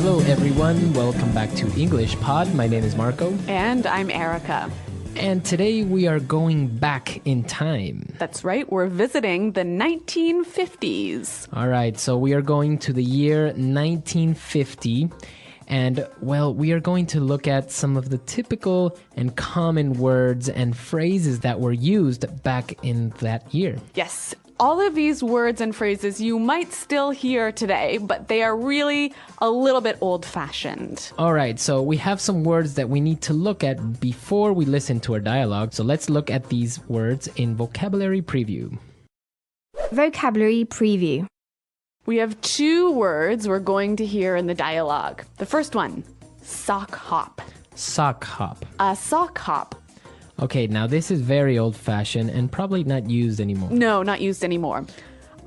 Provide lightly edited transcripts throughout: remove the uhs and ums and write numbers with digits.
Hello everyone, welcome back to English Pod. My name is Marco. And I'm Erica. And today we are going back in time. That's right, we're visiting the 1950s. All right, so we are going to the year 1950. And, well, we are going to look at some of the typical and common words and phrases that were used back in that year. Yes, all of these words and phrases you might still hear today, but they are really a little bit old-fashioned. All right, so we have some words that we need to look at before we listen to our dialogue. So let's look at these words in vocabulary preview. Vocabulary preview. We have two words we're going to hear in the dialogue. The first one, sock hop. Sock hop. A sock hop. Okay, now this is very old-fashioned and probably not used anymore. No, not used anymore.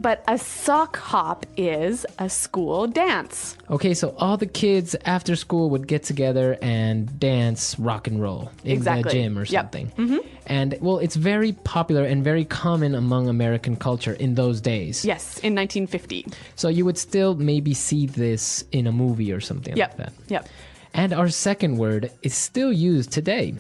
But a sock hop is a school dance. Okay, so all the kids after school would get together and dance rock and roll in the gym or something. Yep. Mm-hmm. And, well, it's very popular and very common among American culture in those days. Yes, in 1950. So you would still maybe see this in a movie or something like that. Yep. And our second word is still used today.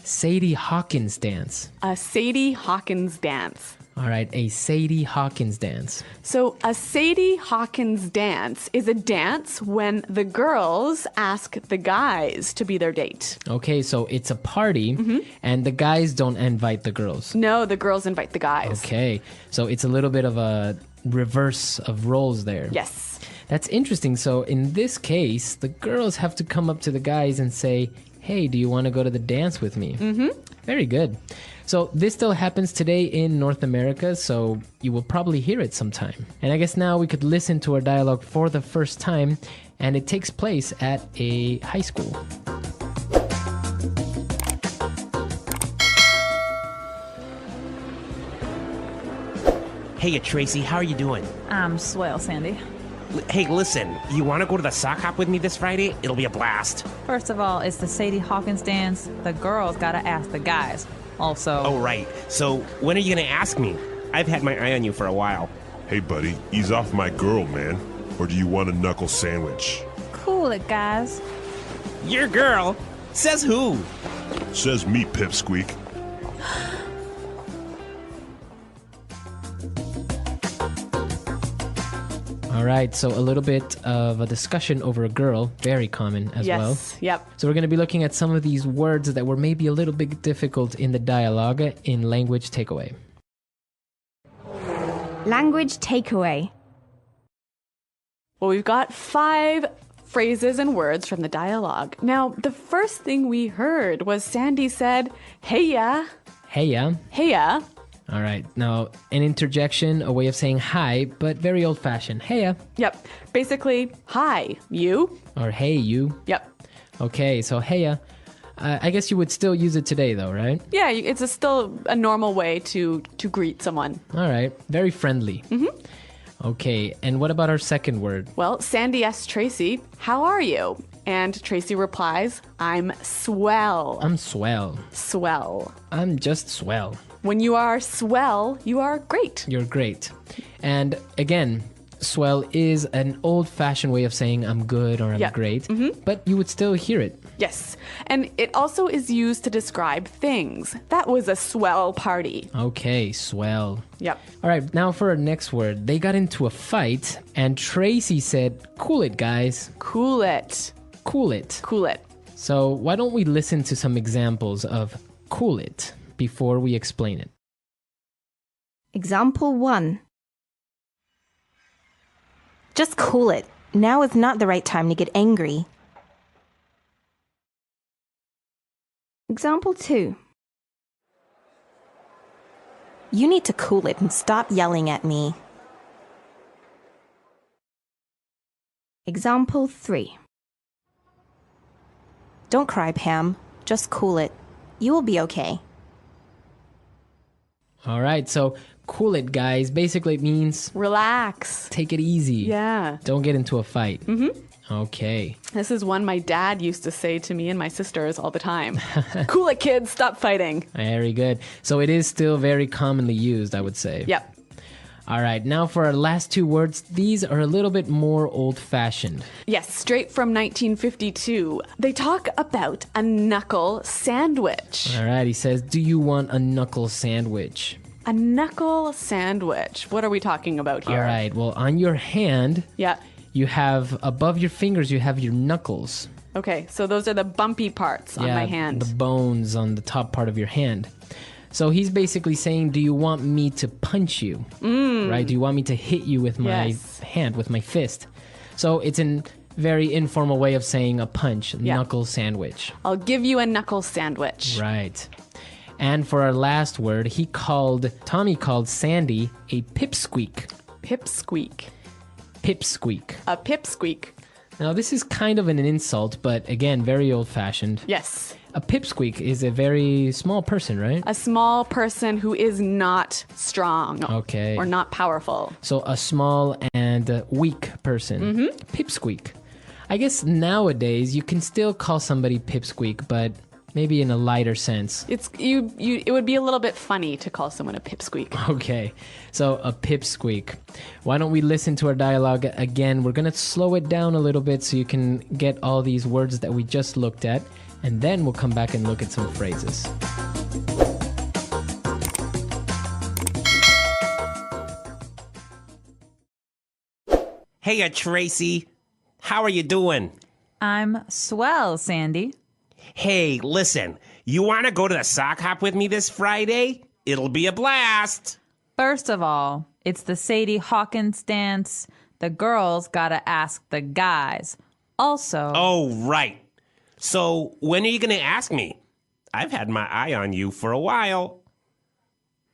Sadie Hawkins dance. A Sadie Hawkins dance. All right, a Sadie Hawkins dance. So a Sadie Hawkins dance is a dance when the girls ask the guys to be their date. Okay, so it's a party, and the guys don't invite the girls. No, the girls invite the guys. Okay, so it's a little bit of a reverse of roles there. Yes. That's interesting. So in this case, the girls have to come up to the guys and say, hey, do you want to go to the dance with me? Mm-hmm. Very good. So this still happens today in North America, so you will probably hear it sometime. And I guess now we could listen to our dialogue for the first time, and it takes place at a high school. Hey, Tracy, how are you doing? I'm swell, Sandy. Hey, listen, you want to go to the sock hop with me this Friday? It'll be a blast. First of all, it's the Sadie Hawkins dance. The girls gotta ask the guys. Also... Oh, right. So, when are you going to ask me? I've had my eye on you for a while. Hey, buddy, ease off my girl, man. Or do you want a knuckle sandwich? Cool it, guys. Your girl? Says who? Says me, pipsqueak. All right, so a little bit of a discussion over a girl, very common as well. Yes, yep. So we're going to be looking at some of these words that were maybe a little bit difficult in the dialogue in language takeaway. Language takeaway. Well, we've got 5 phrases and words from the dialogue. Now, the first thing we heard was Sandy said, "Heya." Heya. Heya. All right, now an interjection, a way of saying hi, but very old-fashioned. Heya. Yep. Basically, hi, you. Or hey, you. Yep. Okay, so heya. I guess you would still use it today, though, right? Yeah, it's still a normal way to greet someone. All right, very friendly. Okay, and what about our second word? Well, Sandy asks Tracy, "How are you?" And Tracy replies, "I'm swell." I'm swell. Swell. I'm just swell. When you are swell, you are great. You're great. And again, swell is an old-fashioned way of saying I'm good or I'm great, but you would still hear it. Yes. And it also is used to describe things. That was a swell party. Okay, swell. Yep. All right, now for our next word. They got into a fight, and Tracy said, "Cool it, guys. Cool it. Cool it." Cool it. So why don't we listen to some examples of cool it before we explain it? Example 1. Just cool it. Now is not the right time to get angry. Example 2. You need to cool it and stop yelling at me. Example 3. Don't cry, Pam. Just cool it. You will be okay. All right, so cool it, guys. Basically, it means Relax. take it easy. Yeah. Don't get into a fight. Okay. This is one my dad used to say to me and my sisters all the time. Cool it, kids. Stop fighting. Very good. So it is still very commonly used, I would say. Yep. All right, now for our last two words. These are a little bit more old-fashioned. Yes, straight from 1952. They talk about a knuckle sandwich. All right, he says, do you want a knuckle sandwich? A knuckle sandwich. What are we talking about here? All right, well, on your hand, Yeah. you have, above your fingers, you have your knuckles. Okay, so those are the bumpy parts on my hand. The bones on the top part of your hand. So he's basically saying, do you want me to punch you? Right? Do you want me to hit you with my hand, with my fist? So it's a very informal way of saying a punch, knuckle sandwich. I'll give you a knuckle sandwich. Right. And for our last word, Tommy called Sandy a pipsqueak. Pipsqueak. Pipsqueak. A pipsqueak. Now, this is kind of an insult, but again, very old-fashioned. Yes. A pipsqueak is a very small person, right? A small person who is not strong. Okay. Or not powerful. So a small and weak person. Pipsqueak. I guess nowadays you can still call somebody pipsqueak, but maybe in a lighter sense. It would be a little bit funny to call someone a pipsqueak. Okay, so a pipsqueak. Why don't we listen to our dialogue again? We're going to slow it down a little bit so you can get all these words that we just looked at, and then we'll come back and look at some phrases. Hey, Tracy. How are you doing? I'm swell, Sandy. Hey, listen. You want to go to the sock hop with me this Friday? It'll be a blast. First of all, it's the Sadie Hawkins dance. The girls gotta ask the guys. Also... Oh, right. So, when are you going to ask me? I've had my eye on you for a while.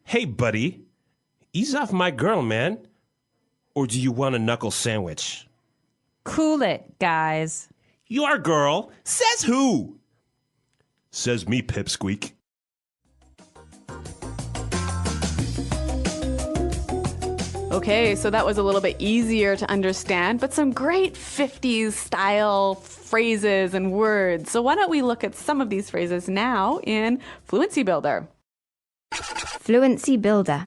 Hey, buddy. Ease off my girl, man. Or do you want a knuckle sandwich? Cool it, guys. Your girl? Says who? Says me, pipsqueak. Okay, so that was a little bit easier to understand, but some great 50s style phrases and words. So why don't we look at some of these phrases now in Fluency Builder? Fluency Builder.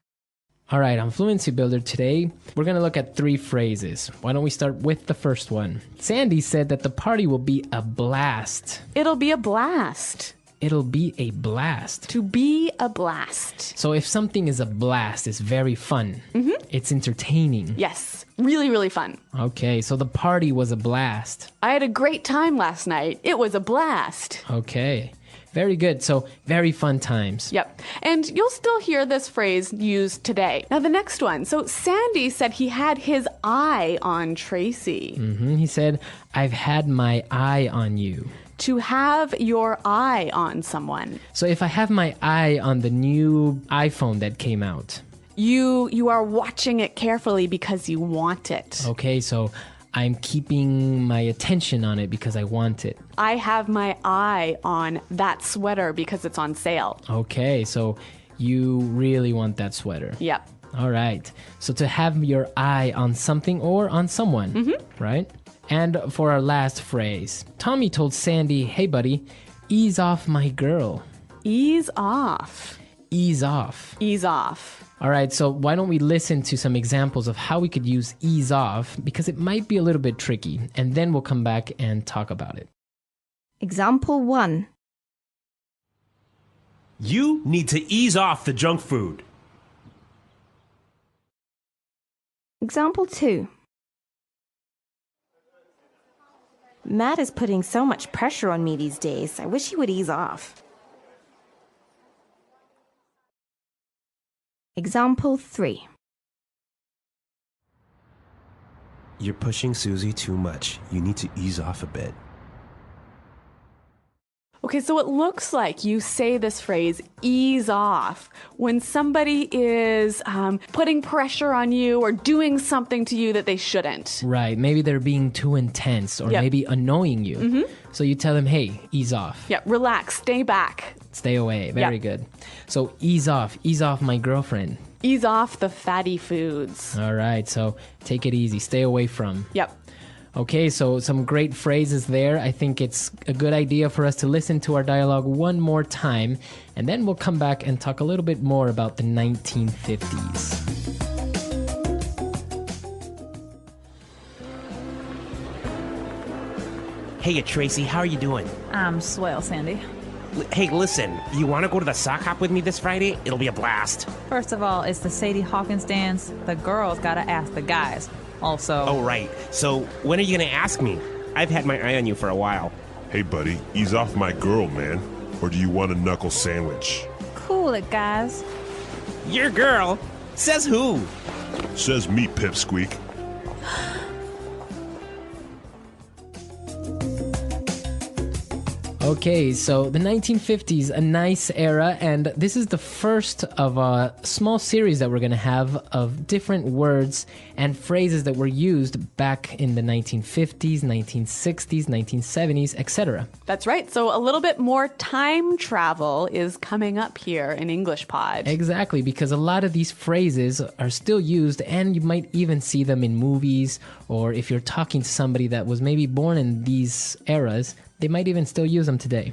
All right, on Fluency Builder today, we're going to look at 3 phrases. Why don't we start with the first one? Sandy said that the party will be a blast. It'll be a blast. It'll be a blast. To be a blast. So if something is a blast, it's very fun. It's entertaining. Yes, really, really fun. Okay, so the party was a blast. I had a great time last night. It was a blast. Okay, very good. So very fun times. Yep. And you'll still hear this phrase used today. Now, the next one. So Sandy said he had his eye on Tracy. He said, I've had my eye on you. To have your eye on someone. So if I have my eye on the new iPhone that came out. You are watching it carefully because you want it. Okay, so I'm keeping my attention on it because I want it. I have my eye on that sweater because it's on sale. Okay, so you really want that sweater. Yep. All right. So to have your eye on something or on someone, right? And for our last phrase, Tommy told Sandy, hey, buddy, ease off my girl. Ease off. Ease off. Ease off. All right, so why don't we listen to some examples of how we could use ease off, because it might be a little bit tricky, and then we'll come back and talk about it. Example 1. You need to ease off the junk food. Example 2. Matt is putting so much pressure on me these days. I wish he would ease off. Example 3. You're pushing Susie too much. You need to ease off a bit. Okay, so it looks like you say this phrase, ease off, when somebody is putting pressure on you or doing something to you that they shouldn't. Right, maybe they're being too intense or maybe annoying you. So you tell them, hey, ease off. Yeah, relax, stay back. Stay away, very good. So ease off my girlfriend. Ease off the fatty foods. All right, so take it easy, stay away from. Yep. Okay, so some great phrases there. I think it's a good idea for us to listen to our dialogue one more time, and then we'll come back and talk a little bit more about the 1950s. Hey, Tracy, how are you doing? I'm swell, Sandy. Hey, listen, you want to go to the sock hop with me this Friday? It'll be a blast. First of all, it's the Sadie Hawkins dance. The girls gotta ask the guys. Also, Oh, right. So, when are you going to ask me? I've had my eye on you for a while. Hey, buddy, ease off my girl, man. Or do you want a knuckle sandwich? cool it, guys. Your girl? Says who? Says me, pipsqueak. Okay, so the 1950s, a nice era, and this is the first of a small series that we're going to have of different words and phrases that were used back in the 1950s, 1960s, 1970s, etc. That's right. So a little bit more time travel is coming up here in English Pod. Exactly, because a lot of these phrases are still used, and you might even see them in movies, or if you're talking to somebody that was maybe born in these eras, they might even still use them today.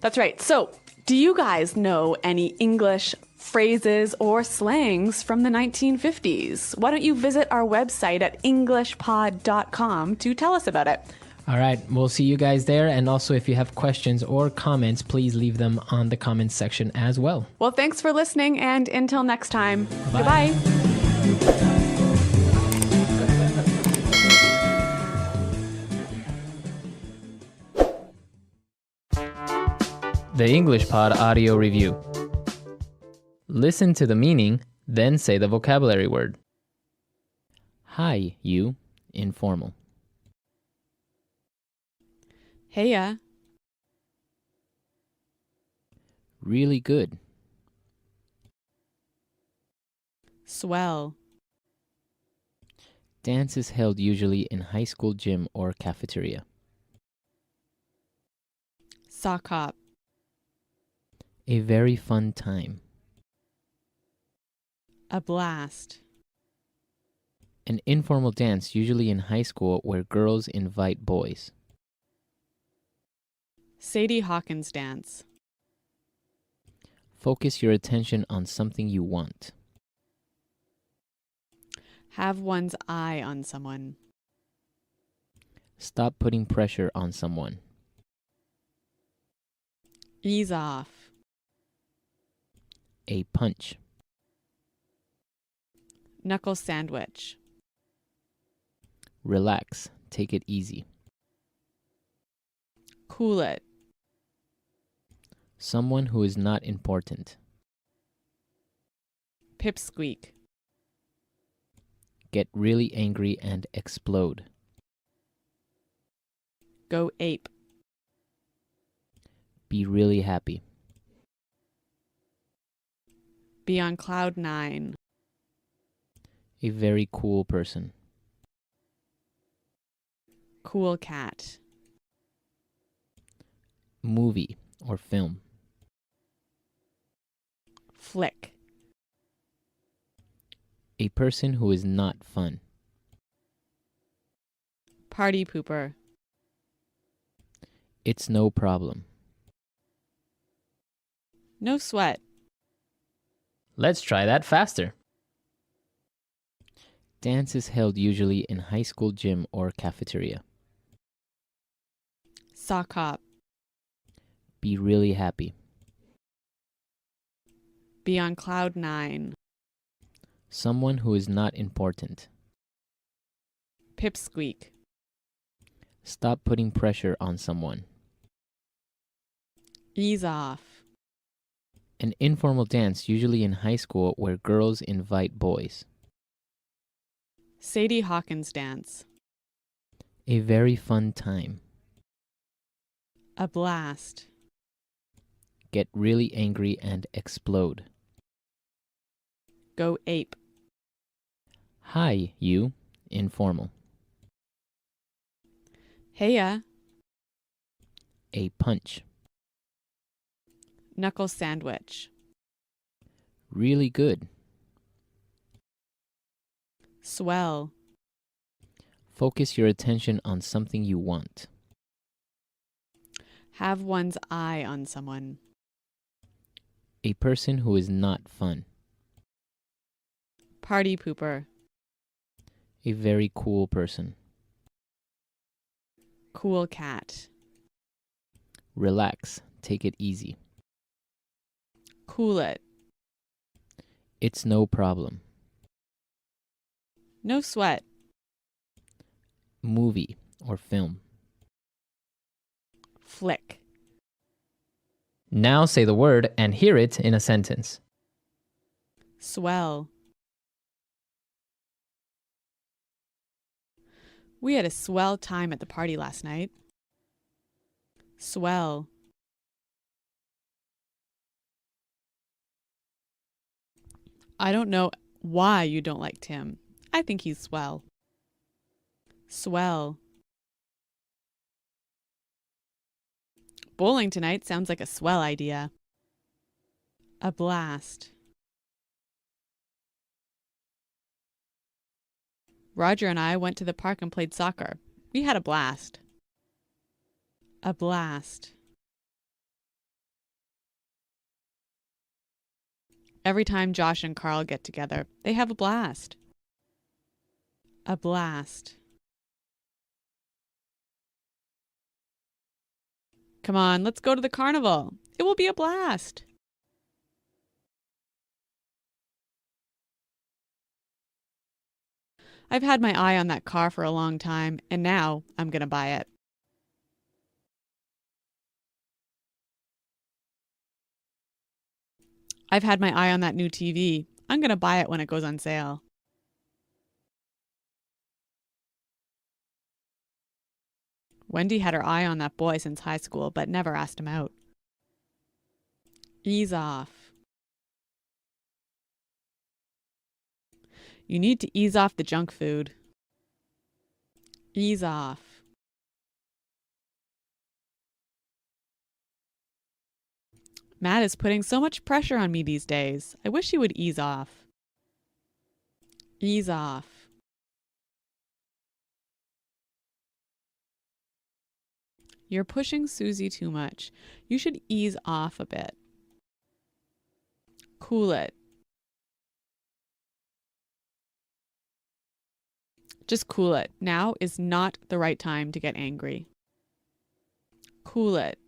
That's right. So, do you guys know any English phrases or slangs from the 1950s? Why don't you visit our website at englishpod.com to tell us about it? All right, we'll see you guys there. And also, if you have questions or comments, please leave them on the comments section as well. Well, thanks for listening, and until next time, Bye. goodbye. The English Pod Audio Review. Listen to the meaning, then say the vocabulary word. Hi, you. Informal. Heya. Really good. Swell. Dance is held usually in high school gym or cafeteria. Sock hop. A very fun time. A blast. An informal dance usually in high school where girls invite boys. Sadie Hawkins dance. Focus your attention on something you want. Have one's eye on someone. Stop putting pressure on someone. Ease off. A punch. Knuckle sandwich. Relax. Take it easy. Cool it. Someone who is not important. Pipsqueak. Get really angry and explode. Go ape. Be really happy. Be on cloud 9. A very cool person. Cool cat. Movie or film. Flick. A person who is not fun. Party pooper. It's no problem. No sweat. Let's try that faster. Dance is held usually in high school gym or cafeteria. Sock hop. Be really happy. Be on cloud 9. Someone who is not important. Pipsqueak. Stop putting pressure on someone. Ease off. An informal dance usually in high school where girls invite boys. Sadie Hawkins dance. A very fun time. A blast. Get really angry and explode. Go ape. Hi, you. Informal. Heya. A punch. Knuckle sandwich. Really good. Swell. Focus your attention on something you want. Have one's eye on someone. A person who is not fun. Party pooper. A very cool person. Cool cat. Relax. Take it easy. Cool it. It's no problem. No sweat. Movie or film. Flick. Now say the word and hear it in a sentence. Swell. We had a swell time at the party last night. Swell. I don't know why you don't like Tim. I think he's swell. Swell. Bowling tonight sounds like a swell idea. A blast. Roger and I went to the park and played soccer. We had a blast. A blast. Every time Josh and Carl get together, they have a blast. A blast. Come on, let's go to the carnival. It will be a blast. I've had my eye on that car for a long time, and now I'm going to buy it. I've had my eye on that new TV. I'm going to buy it when it goes on sale. Wendy had her eye on that boy since high school, but never asked him out. Ease off. You need to ease off the junk food. Ease off. Matt is putting so much pressure on me these days. I wish he would ease off. Ease off. You're pushing Susie too much. You should ease off a bit. Cool it. Just cool it. Now is not the right time to get angry. Cool it.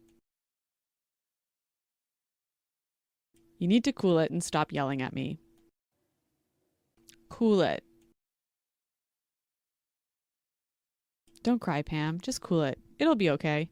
You need to cool it and stop yelling at me. Cool it. Don't cry, Pam. Just cool it. It'll be okay.